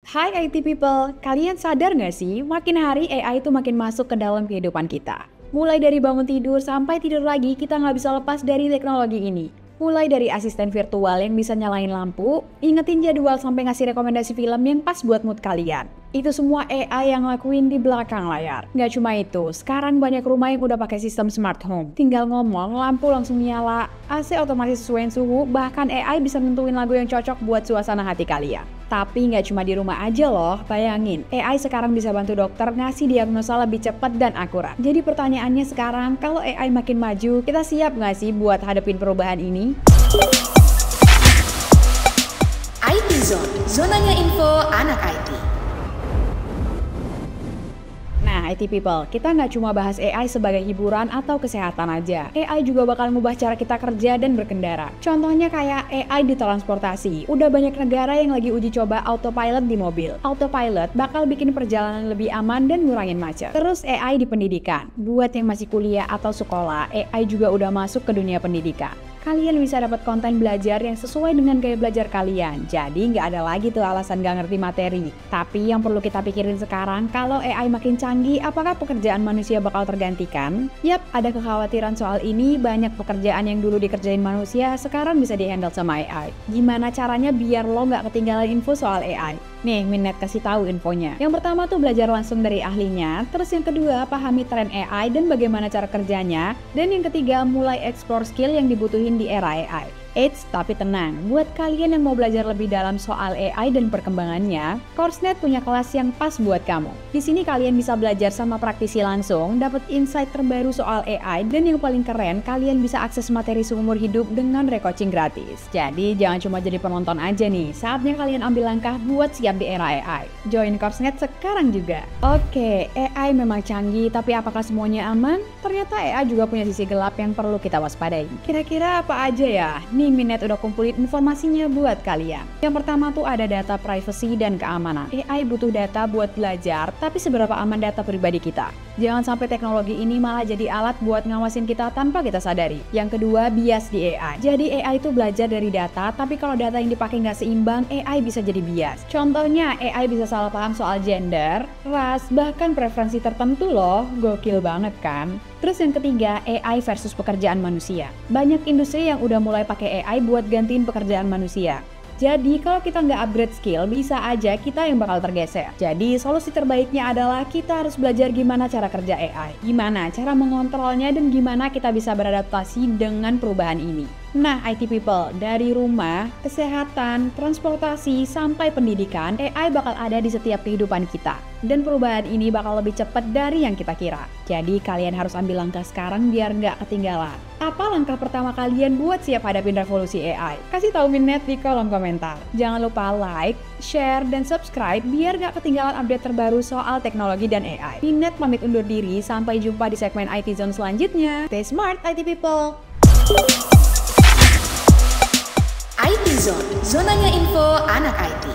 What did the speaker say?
Hai IT people, kalian sadar nggak sih makin hari AI itu makin masuk ke dalam kehidupan kita. Mulai dari bangun tidur sampai tidur lagi kita nggak bisa lepas dari teknologi ini. Mulai dari asisten virtual yang bisa nyalain lampu, ingetin jadwal sampai ngasih rekomendasi film yang pas buat mood kalian. Itu semua AI yang ngelakuin di belakang layar. Nggak cuma itu, sekarang banyak rumah yang udah pakai sistem smart home. Tinggal ngomong, lampu langsung nyala, AC otomatis sesuaiin suhu, bahkan AI bisa nentuin lagu yang cocok buat suasana hati kalian. Tapi nggak cuma di rumah aja loh, bayangin, AI sekarang bisa bantu dokter ngasih diagnosa lebih cepat dan akurat. Jadi pertanyaannya sekarang, kalau AI makin maju, kita siap nggak sih buat hadepin perubahan ini? IT Zone, zonanya info anak IT. Nah, IT people, kita nggak cuma bahas AI sebagai hiburan atau kesehatan aja. AI juga bakal ngubah cara kita kerja dan berkendara. Contohnya kayak AI di transportasi. Udah banyak negara yang lagi uji coba autopilot di mobil. Autopilot bakal bikin perjalanan lebih aman dan ngurangin macet. Terus AI di pendidikan. Buat yang masih kuliah atau sekolah, AI juga udah masuk ke dunia pendidikan. Kalian bisa dapat konten belajar yang sesuai dengan gaya belajar kalian. Jadi nggak ada lagi tuh alasan nggak ngerti materi. Tapi yang perlu kita pikirin sekarang, kalau AI makin canggih, apakah pekerjaan manusia bakal tergantikan? Yap, ada kekhawatiran soal ini. Banyak pekerjaan yang dulu dikerjain manusia, sekarang bisa di-handle sama AI. Gimana caranya biar lo nggak ketinggalan info soal AI? Nih, Minnet kasih tahu infonya. Yang pertama tuh belajar langsung dari ahlinya. Terus yang kedua, pahami tren AI dan bagaimana cara kerjanya. Dan yang ketiga, mulai explore skill yang dibutuhin di era AI. Eits, tapi tenang, buat kalian yang mau belajar lebih dalam soal AI dan perkembangannya, Coursenet punya kelas yang pas buat kamu. Di sini kalian bisa belajar sama praktisi langsung, dapat insight terbaru soal AI, dan yang paling keren, kalian bisa akses materi seumur hidup dengan recoaching gratis. Jadi jangan cuma jadi penonton aja nih, saatnya kalian ambil langkah buat siap di era AI. Join Coursenet sekarang juga. Oke, AI memang canggih, tapi apakah semuanya aman? Ternyata AI juga punya sisi gelap yang perlu kita waspadai. Kira-kira apa aja ya? Nih Minnet udah kumpulin informasinya buat kalian. Yang pertama tuh ada data privacy dan keamanan. AI butuh data buat belajar, tapi seberapa aman data pribadi kita? Jangan sampai teknologi ini malah jadi alat buat ngawasin kita tanpa kita sadari. Yang kedua, bias di AI. Jadi AI itu belajar dari data, tapi kalau data yang dipakai nggak seimbang, AI bisa jadi bias. Contohnya, AI bisa salah paham soal gender, ras, bahkan preferensi tertentu loh. Gokil banget kan? Terus yang ketiga, AI versus pekerjaan manusia. Banyak industri yang udah mulai pakai AI buat gantiin pekerjaan manusia. Jadi kalau kita nggak upgrade skill, bisa aja kita yang bakal tergeser. Jadi solusi terbaiknya adalah kita harus belajar gimana cara kerja AI. Gimana cara mengontrolnya dan gimana kita bisa beradaptasi dengan perubahan ini. Nah, IT people, dari rumah, kesehatan, transportasi, sampai pendidikan, AI bakal ada di setiap kehidupan kita. Dan perubahan ini bakal lebih cepat dari yang kita kira. Jadi kalian harus ambil langkah sekarang biar nggak ketinggalan. Apa langkah pertama kalian buat siap hadapin revolusi AI? Kasih tahu Minnet di kolom komentar. Jangan lupa like, share, dan subscribe biar nggak ketinggalan update terbaru soal teknologi dan AI. Minnet pamit undur diri, sampai jumpa di segmen IT Zone selanjutnya. Stay smart IT people! IT Zone, zonanya info anak IT.